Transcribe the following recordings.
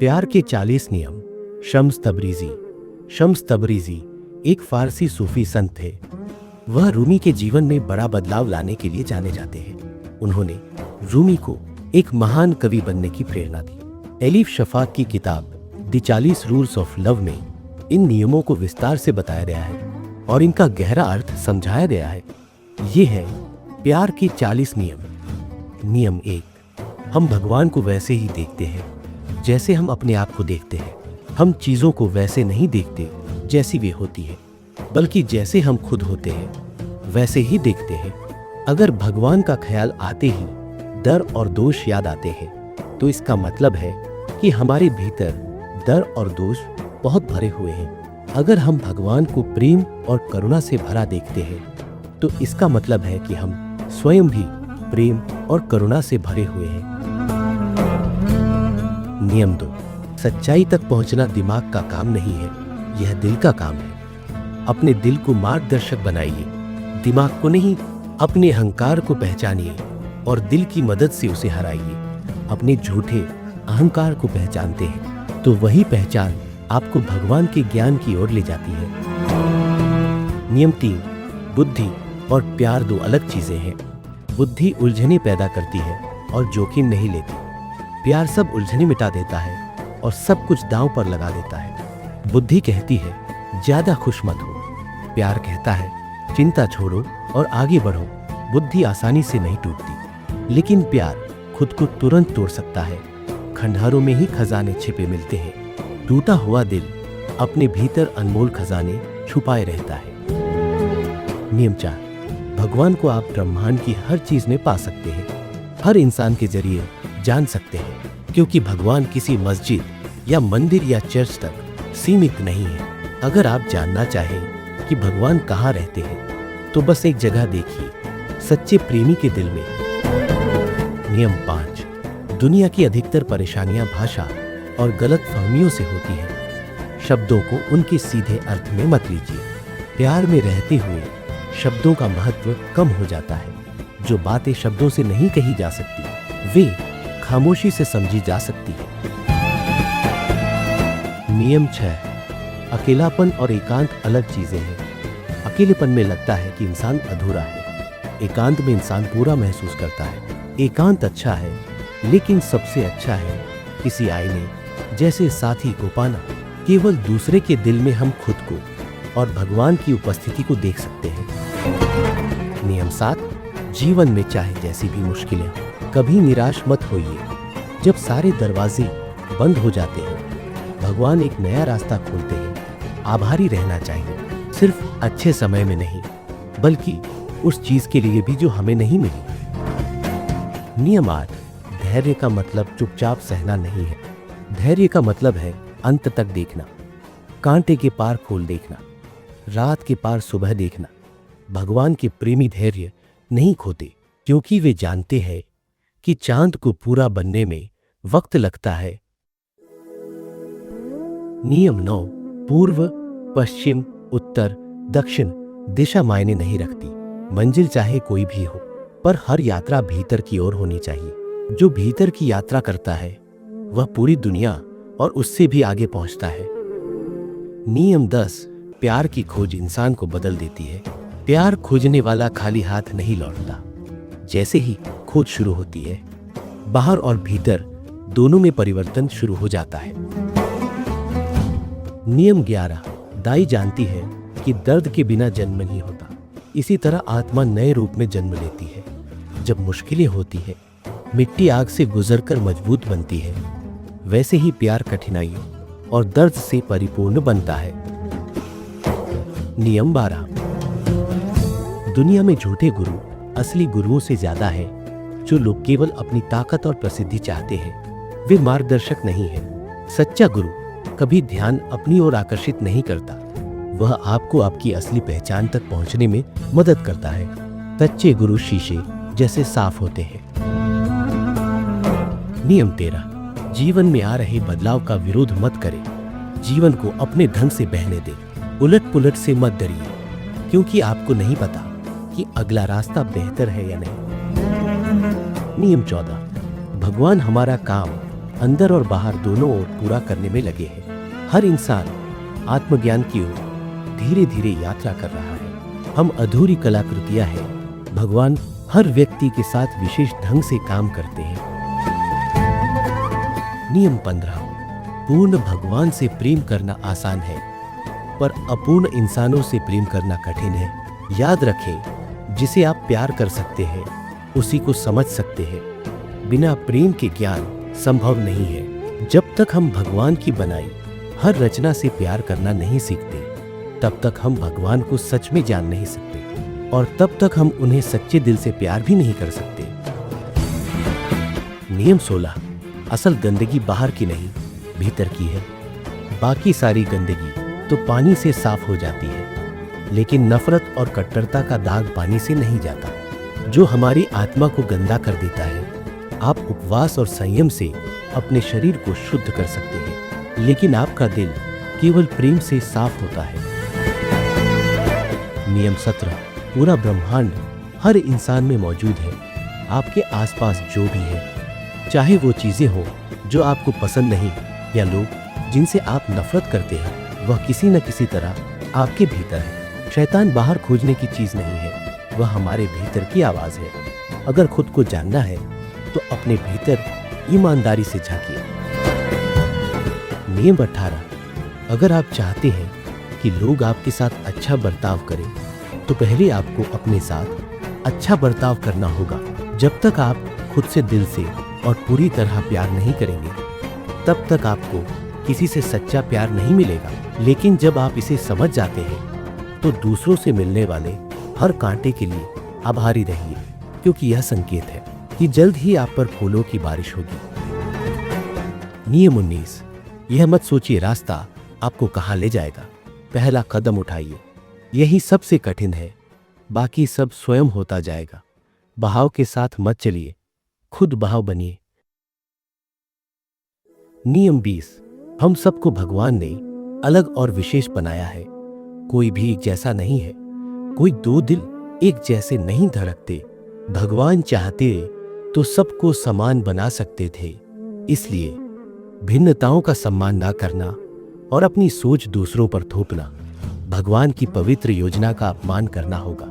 प्यार के 40 नियम। शम्स तबरीजी एक फारसी सूफी संत थे। वह रूमी के जीवन में बड़ा बदलाव लाने के लिए जाने जाते हैं। उन्होंने रूमी को एक महान कवि बनने की प्रेरणा दी। एलिफ शफाक की किताब द 40 रूल्स ऑफ लव में इन नियमों को विस्तार से बताया गया है और इनका गहरा अर्थ समझाया गया है। ये है प्यार के 40 नियम। नियम 1, हम भगवान को वैसे ही देखते हैं जैसे हम अपने आप को देखते हैं। हम चीज़ों को वैसे नहीं देखते जैसी वे होती है, बल्कि जैसे हम खुद होते हैं वैसे ही देखते हैं। अगर भगवान का ख्याल आते ही डर और दोष याद आते हैं तो इसका मतलब है कि हमारे भीतर डर और दोष बहुत भरे हुए हैं। अगर हम भगवान को प्रेम और करुणा से भरा देखते हैं तो इसका मतलब है कि हम स्वयं भी प्रेम और करुणा से भरे हुए हैं। नियम 2, सच्चाई तक पहुंचना दिमाग का काम नहीं है, यह दिल का काम है। अपने दिल को मार्गदर्शक बनाइए, दिमाग को नहीं। अपने अहंकार को पहचानिए और दिल की मदद से उसे हराइए। अपने झूठे अहंकार को पहचानते हैं तो वही पहचान आपको भगवान के ज्ञान की ओर ले जाती है। नियम 3, बुद्धि और प्यार दो अलग चीजें हैं। बुद्धि उलझने पैदा करती है और जोखिम नहीं लेती। प्यार सब उलझने मिटा देता है और सब कुछ दांव पर लगा देता है। बुद्धि कहती है ज्यादा खुश मत हो, प्यार कहता है चिंता छोड़ो और आगे बढ़ो। बुद्धि आसानी से नहीं टूटती, लेकिन प्यार खुद को तुरंत तोड़ सकता है। खंडहरों में ही खजाने छिपे मिलते हैं। टूटा हुआ दिल अपने भीतर अनमोल खजाने छुपाए रहता है। नियम 4, भगवान को आप ब्रह्मांड की हर चीज में पा सकते हैं, हर इंसान के जरिए जान सकते हैं, क्योंकि भगवान किसी मस्जिद या मंदिर या चर्च तक सीमित नहीं है। अगर आप जानना चाहें कि भगवान कहाँ रहते हैं तो बस एक जगह देखिए, सच्चे प्रेमी के दिल में। नियम 5, दुनिया की अधिकतर परेशानियां भाषा और गलत फहमियों से होती हैं। शब्दों को उनके सीधे अर्थ में मत लीजिए। प्यार में रहते हुए शब्दों का महत्व कम हो जाता है। जो बातें शब्दों से नहीं कही जा सकती वे खामोशी से समझी जा सकती है। नियम 6, अकेलापन और एकांत अलग चीजें हैं। अकेलेपन में लगता है कि इंसान अधूरा है, एकांत में इंसान पूरा महसूस करता है। एकांत अच्छा है, लेकिन सबसे अच्छा है किसी आईने जैसे साथी को पाना। केवल दूसरे के दिल में हम खुद को और भगवान की उपस्थिति को देख सकते हैं। नियम 7, जीवन में चाहे जैसी भी मुश्किलें हों, कभी निराश मत होइए। जब सारे दरवाजे बंद हो जाते हैं भगवान एक नया रास्ता खोलते हैं। आभारी रहना चाहिए, सिर्फ अच्छे समय में नहीं, बल्कि उस चीज के लिए भी जो हमें नहीं मिली। नियम 8, धैर्य का मतलब चुपचाप सहना नहीं है। धैर्य का मतलब है अंत तक देखना, कांटे के पार फूल देखना, रात के पार सुबह देखना। भगवान के प्रेमी धैर्य नहीं खोते, क्योंकि वे जानते हैं कि चांद को पूरा बनने में वक्त लगता है। नियम 9, पूर्व, पश्चिम, उत्तर, दक्षिण दिशा मायने नहीं रखती। मंजिल चाहे कोई भी हो, पर हर यात्रा भीतर की ओर होनी चाहिए। जो भीतर की यात्रा करता है वह पूरी दुनिया और उससे भी आगे पहुंचता है। नियम 10, प्यार की खोज इंसान को बदल देती है। प्यार खोजने वाला खाली हाथ नहीं लौटता। जैसे ही खोज शुरू होती है बाहर और भीतर दोनों में परिवर्तन शुरू हो जाता है। नियम 11, दाई जानती है कि दर्द के बिना जन्म नहीं होता। इसी तरह आत्मा नए रूप में जन्म लेती है। जब मुश्किलें होती है मिट्टी आग से गुजरकर मजबूत बनती है, वैसे ही प्यार कठिनाइयों और दर्द से परिपूर्ण बनता है। नियम 12, दुनिया में झूठे गुरु असली गुरुओं से ज्यादा है। जो लोग केवल अपनी ताकत और प्रसिद्धि चाहते हैं वे मार्गदर्शक नहीं है। सच्चा गुरु कभी ध्यान अपनी ओर आकर्षित नहीं करता, वह आपको आपकी असली पहचान तक पहुंचने में मदद करता है। सच्चे गुरु शीशे जैसे साफ होते हैं। नियम 13, जीवन में आ रहे बदलाव का विरोध मत करें। जीवन को अपने ढंग से बहने दे, उलट पुलट से मत डरिए, क्योंकि आपको नहीं पता कि अगला रास्ता बेहतर है या नहीं। नियम 14, भगवान हमारा काम अंदर और बाहर दोनों ओर पूरा करने में लगे हैं। हर इंसान आत्मज्ञान की ओर धीरे धीरे यात्रा कर रहा है। हम अधूरी कलाकृतियां हैं। भगवान हर व्यक्ति के साथ विशेष ढंग से काम करते हैं। नियम 15। पूर्ण भगवान से प्रेम करना आसान है, पर अपूर्ण इंसानों से प्रेम करना कठिन है। याद रखें, जिसे आप प्यार कर सकते हैं उसी को समझ सकते हैं। बिना प्रेम के ज्ञान संभव नहीं है। जब तक हम भगवान की बनाई हर रचना से प्यार करना नहीं सीखते, तब तक हम भगवान को सच में जान नहीं सकते, और तब तक हम उन्हें सच्चे दिल से प्यार भी नहीं कर सकते। नियम 16। असल गंदगी बाहर की नहीं, भीतर की है। बाकी सारी गंदगी तो पानी से साफ हो जाती है, लेकिन नफरत और कट्टरता का दाग पानी से नहीं जाता, जो हमारी आत्मा को गंदा कर देता है। आप उपवास और संयम से अपने शरीर को शुद्ध कर सकते हैं, लेकिन आपका दिल केवल प्रेम से साफ होता है। नियम 17। पूरा ब्रह्मांड हर इंसान में मौजूद है। आपके आसपास जो भी है, चाहे वो चीजें हो जो आपको पसंद नहीं, या लोग जिनसे आप नफरत करते हैं, वह किसी न किसी तरह आपके भीतर है। शैतान बाहर खोजने की चीज नहीं है, वह हमारे भीतर की आवाज है। अगर खुद को जानना है तो अपने भीतर ईमानदारी से झांकिए। नियम 18। अगर आप चाहते हैं कि लोग आपके साथ अच्छा बर्ताव करें, तो पहले आपको अपने साथ अच्छा बर्ताव करना होगा। जब तक आप खुद से दिल से और पूरी तरह प्यार नहीं करेंगे, तब तक आपको किसी से सच्चा प्यार नहीं मिलेगा। लेकिन जब आप इसे समझ जाते हैं, तो दूसरों से मिलने वाले हर कांटे के लिए आभारी रहिए, क्योंकि यह संकेत है कि जल्द ही आप पर फूलों की बारिश होगी। नियम 19। यह मत सोचिए रास्ता आपको कहां ले जाएगा, पहला कदम उठाइए। यही सबसे कठिन है, बाकी सब स्वयं होता जाएगा। बहाव के साथ मत चलिए, खुद बहाव बनिए। नियम 20। हम सबको भगवान ने अलग और विशेष बनाया है। कोई भी एक जैसा नहीं है। कोई दो दिल एक जैसे नहीं धड़कते। भगवान चाहते तो सबको समान बना सकते थे। इसलिए भिन्नताओं का सम्मान ना करना और अपनी सोच दूसरों पर थोपना भगवान की पवित्र योजना का अपमान करना होगा।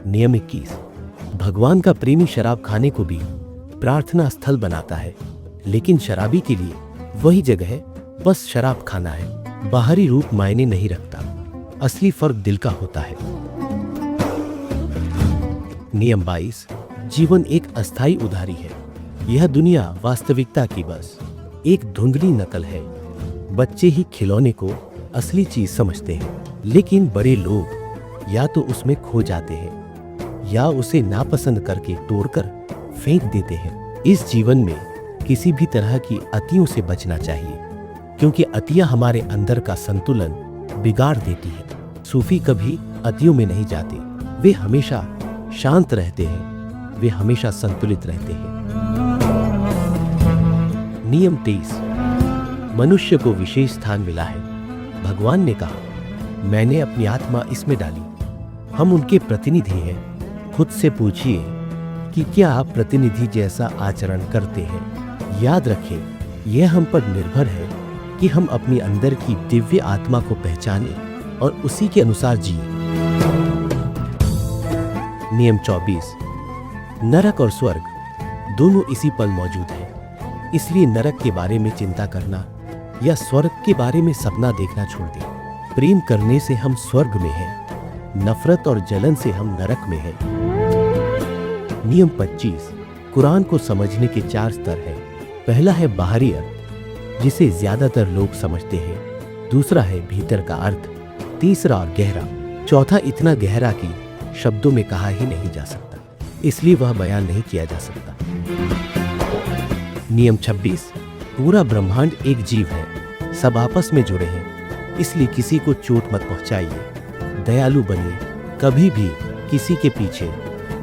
नियम 21। भगवान का प्रेमी शराब खाने को भी प्रार्थना स्थल बनाता है, लेकिन शराबी के लिए वही जगह बस शराब खाना है। बाहरी रूप मायने नहीं रखता, असली फर्क दिल का होता है। नियम 22। जीवन एक अस्थायी उधारी है। यह दुनिया वास्तविकता की बस एक धुंधली नकल है। बच्चे ही खिलौने को असली चीज समझते हैं, लेकिन बड़े लोग या तो उसमें खो जाते हैं या उसे नापसंद करके तोड़कर फेंक देते हैं। इस जीवन में किसी भी तरह की अतियों से बचना चाहिए, क्योंकि अतियां हमारे अंदर का संतुलन बिगाड़ देती है। सूफी कभी अतियों में नहीं जाते, वे हमेशा शांत रहते हैं, वे हमेशा संतुलित रहते हैं। नियम 23। मनुष्य को विशेष स्थान मिला है। भगवान ने कहा, मैंने अपनी आत्मा इसमें डाली। हम उनके प्रतिनिधि हैं। खुद से पूछिए कि क्या आप प्रतिनिधि जैसा आचरण करते हैं। याद रखें, यह हम पर निर्भर है कि हम अपनी अंदर की दिव्य आत्मा को पहचानें और उसी के अनुसार जिए। नियम 24। नरक और स्वर्ग दोनों इसी पल मौजूद हैं। इसलिए नरक के बारे में चिंता करना या स्वर्ग के बारे में सपना देखना छोड़ दें। प्रेम करने से हम स्वर्ग में हैं, नफरत और जलन से हम नरक में हैं। नियम 25। कुरान को समझने के 4 स्तर हैं। पहला है बाहरी अर्थ, जिसे ज्यादातर लोग समझते हैं। दूसरा है भीतर का अर्थ। तीसरा और गहरा। चौथा इतना गहरा कि शब्दों में कहा ही नहीं जा सकता, इसलिए वह बयान नहीं किया जा सकता। नियम 26। पूरा ब्रह्मांड एक जीव है, सब आपस में जुड़े हैं, इसलिए किसी को चोट मत पहुंचाइए। दयालु बनिए, कभी भी किसी के पीछे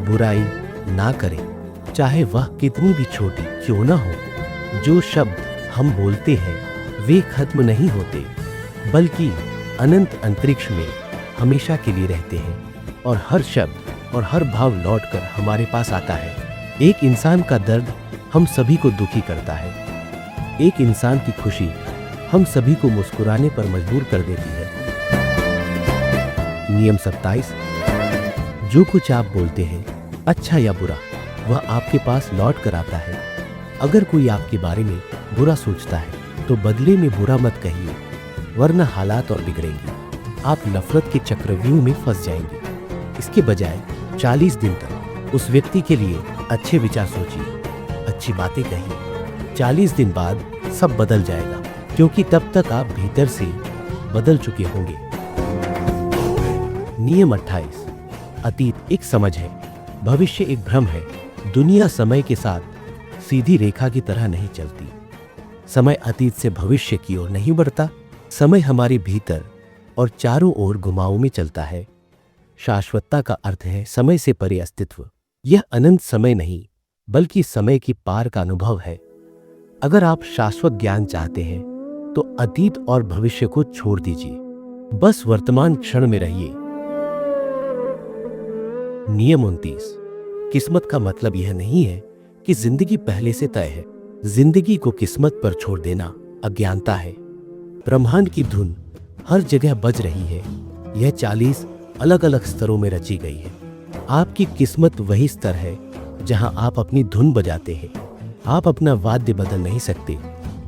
बुराई ना करें, चाहे वह कितनी भी छोटी क्यों ना हो। जो शब्द हम बोलते हैं वे खत्म नहीं होते, बल्कि अनंत अंतरिक्ष में हमेशा के लिए रहते हैं, और हर शब्द और हर भाव लौटकर हमारे पास आता है। एक इंसान का दर्द हम सभी को दुखी करता है। एक इंसान की खुशी हम सभी को मुस्कुराने पर मजबूर कर देती है। नियम 27। जो कुछ आप बोलते हैं, अच्छा या बुरा, वह आपके पास लौट कर आता है। अगर कोई आपके बारे में बुरा सोचता है तो बदले में बुरा मत कहिए, वरना हालात और बिगड़ेंगे। आप नफरत के चक्रव्यूह में फंस जाएंगे। इसके बजाय 40 दिन तक उस व्यक्ति के लिए अच्छे विचार सोचिए, अच्छी बातें कहिए। 40 दिन बाद सब बदल जाएगा, क्योंकि तब तक आप भीतर से बदल चुके होंगे। नियम 28। अतीत एक समझ है, भविष्य एक भ्रम है। दुनिया समय के साथ सीधी रेखा की तरह नहीं चलती। समय अतीत से भविष्य की ओर नहीं बढ़ता। समय हमारे भीतर और चारों ओर घुमावों में चलता है। शाश्वतता का अर्थ है समय से परे अस्तित्व। यह अनंत समय नहीं, बल्कि समय की पार का अनुभव है। अगर आप शाश्वत ज्ञान चाहते हैं तो अतीत और भविष्य को छोड़ दीजिए, बस वर्तमान क्षण में रहिए। नियम 29। किस्मत का मतलब यह नहीं है कि जिंदगी पहले से तय है। जिंदगी को किस्मत पर छोड़ देना अज्ञानता है। ब्रह्मांड की धुन हर जगह बज रही है। यह 40 अलग अलग स्तरों में रची गई है। आपकी किस्मत वही स्तर है जहां आप अपनी धुन बजाते हैं। आप अपना वाद्य बदल नहीं सकते,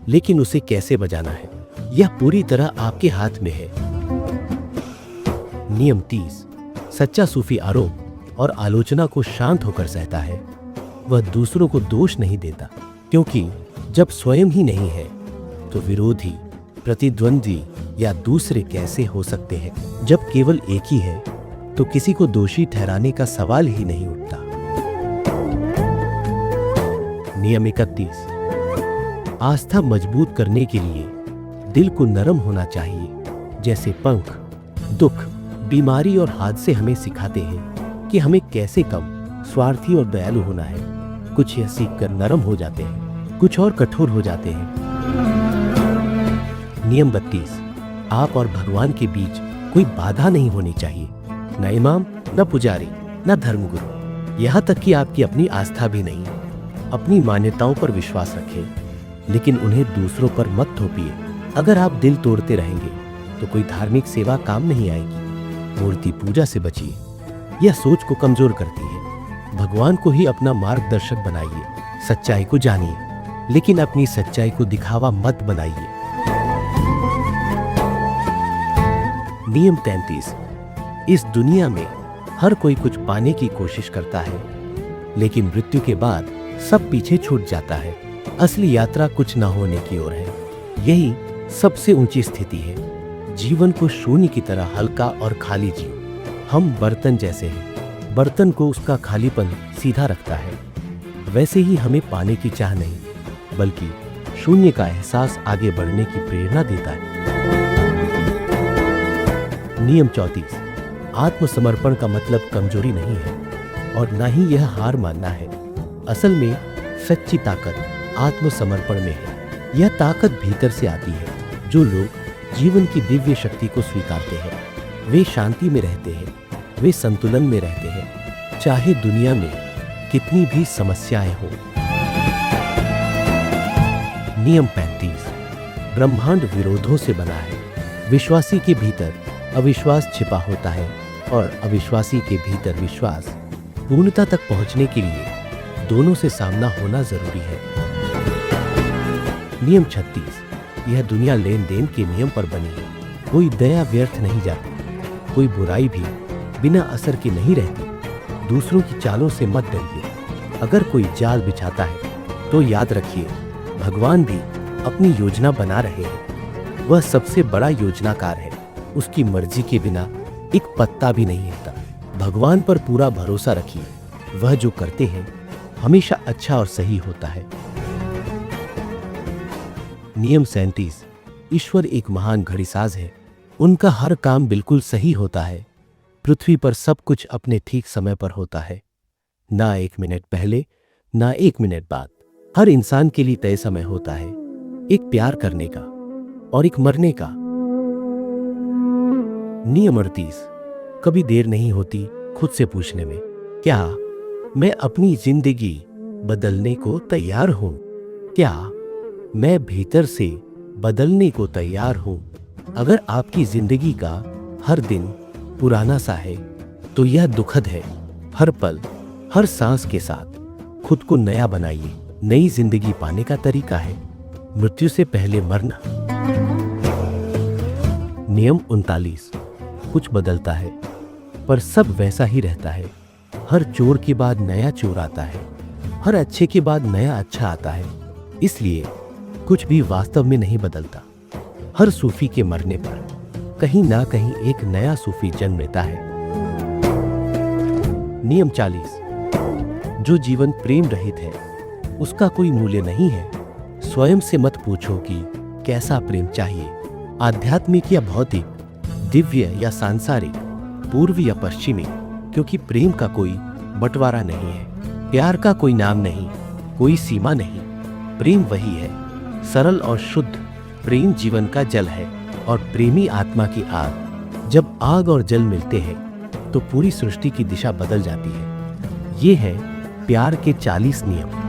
लेकिन उसे कैसे बजाना है यह पूरी तरह आपके हाथ में है। नियम 30। सच्चा सूफी आरोप और आलोचना को शांत होकर सहता है। वह दूसरों को दोष नहीं देता, क्योंकि जब स्वयं ही नहीं है तो विरोधी, प्रतिद्वंदी या दूसरे कैसे हो सकते हैं। जब केवल एक ही है तो किसी को दोषी ठहराने का सवाल ही नहीं उठता। नियम 31। आस्था मजबूत करने के लिए दिल को नरम होना चाहिए। जैसे पंख, दुख, बीमारी और हादसे हमें सिखाते हैं कि हमें कैसे कम स्वार्थी और दयालु होना है। कुछ यह सीखकर नरम हो जाते हैं, कुछ और कठोर हो जाते हैं। नियम 32। आप और भगवान के बीच कोई बाधा नहीं होनी चाहिए। न इमाम, न पुजारी, न धर्मगुरु, यहाँ तक कि आपकी अपनी आस्था भी नहीं। अपनी मान्यताओं पर विश्वास रखें, लेकिन उन्हें दूसरों पर मत थोपिए। अगर आप दिल तोड़ते रहेंगे तो कोई धार्मिक सेवा काम नहीं आएगी। मूर्ति पूजा से बचिए, यह सोच को कमजोर करती है। भगवान को ही अपना मार्गदर्शक बनाइए। सच्चाई को जानिए, लेकिन अपनी सच्चाई को दिखावा मत बनाइए। नियम 33। इस दुनिया में हर कोई कुछ पाने की कोशिश करता है, लेकिन मृत्यु के बाद सब पीछे छूट जाता है। असली यात्रा कुछ न होने की ओर है। यही सबसे ऊंची स्थिति है। जीवन को शून्य की तरह हल्का और खाली जियो। हम बर्तन जैसे हैं। बर्तन को उसका खालीपन सीधा रखता है। वैसे ही हमें पाने की चाह नहीं, बल्कि शून्य का एहसास आगे बढ़ने की प्रेरणा देता है। नियम 34। आत्मसमर्पण का मतलब कमजोरी नहीं है और न ही यह हार मानना है। असल में सच्ची ताकत आत्मसमर्पण में है। यह ताकत भीतर से आती है। जो लोग जीवन की दिव्य शक्ति को स्वीकारते हैं, वे शांति में रहते हैं, वे संतुलन में रहते हैं, चाहे दुनिया में कितनी भी समस्याएं हो। नियम 35। ब्रह्मांड विरोधों से बना है। विश्वासी के भीतर अविश्वास छिपा होता है और अविश्वासी के भीतर विश्वास। पूर्णता तक पहुंचने के लिए दोनों से सामना होना जरूरी है। नियम 36। यह दुनिया लेन देन के नियम पर बनी है। कोई दया व्यर्थ नहीं जाती, कोई बुराई भी बिना असर के नहीं रहती। दूसरों की चालों से मत डरिए। अगर कोई जाल बिछाता है तो याद रखिए, भगवान भी अपनी योजना बना रहे हैं। वह सबसे बड़ा योजनाकार है। उसकी मर्जी के बिना एक पत्ता भी नहीं हिलता। भगवान पर पूरा भरोसा रखिए। वह जो करते हैं हमेशा अच्छा और सही होता है। नियम 37। ईश्वर एक महान घड़ीसाज है। उनका हर काम बिल्कुल सही होता है। पृथ्वी पर सब कुछ अपने ठीक समय पर होता है। ना 1 मिनट पहले, ना 1 मिनट बाद। हर इंसान के लिए तय समय होता है, एक प्यार करने का और एक मरने का। नियम 38। कभी देर नहीं होती खुद से पूछने में, क्या मैं अपनी जिंदगी बदलने को तैयार हूं? क्या मैं भीतर से बदलने को तैयार हूं? अगर आपकी जिंदगी का हर दिन पुराना सा है तो यह दुखद है। हर पल, हर सांस के साथ खुद को नया बनाइए। नई जिंदगी पाने का तरीका है मृत्यु से पहले मरना। नियम 39। कुछ बदलता है पर सब वैसा ही रहता है। हर चोर के बाद नया चोर आता है, हर अच्छे के बाद नया अच्छा आता है। इसलिए कुछ भी वास्तव में नहीं बदलता। हर सूफी के मरने पर कहीं ना कहीं एक नया सूफी जन्म लेता है। नियम 40। जो जीवन प्रेम रहित है उसका कोई मूल्य नहीं है। स्वयं से मत पूछो कि कैसा प्रेम चाहिए, आध्यात्मिक या भौतिक, दिव्य या सांसारिक, पूर्वी या पश्चिमी, क्योंकि प्रेम का कोई बंटवारा नहीं है। प्यार का कोई नाम नहीं, कोई सीमा नहीं। प्रेम वही है, सरल और शुद्ध। प्रेम जीवन का जल है और प्रेमी आत्मा की आग। जब आग और जल मिलते हैं तो पूरी सृष्टि की दिशा बदल जाती है। ये है प्यार के 40 नियम।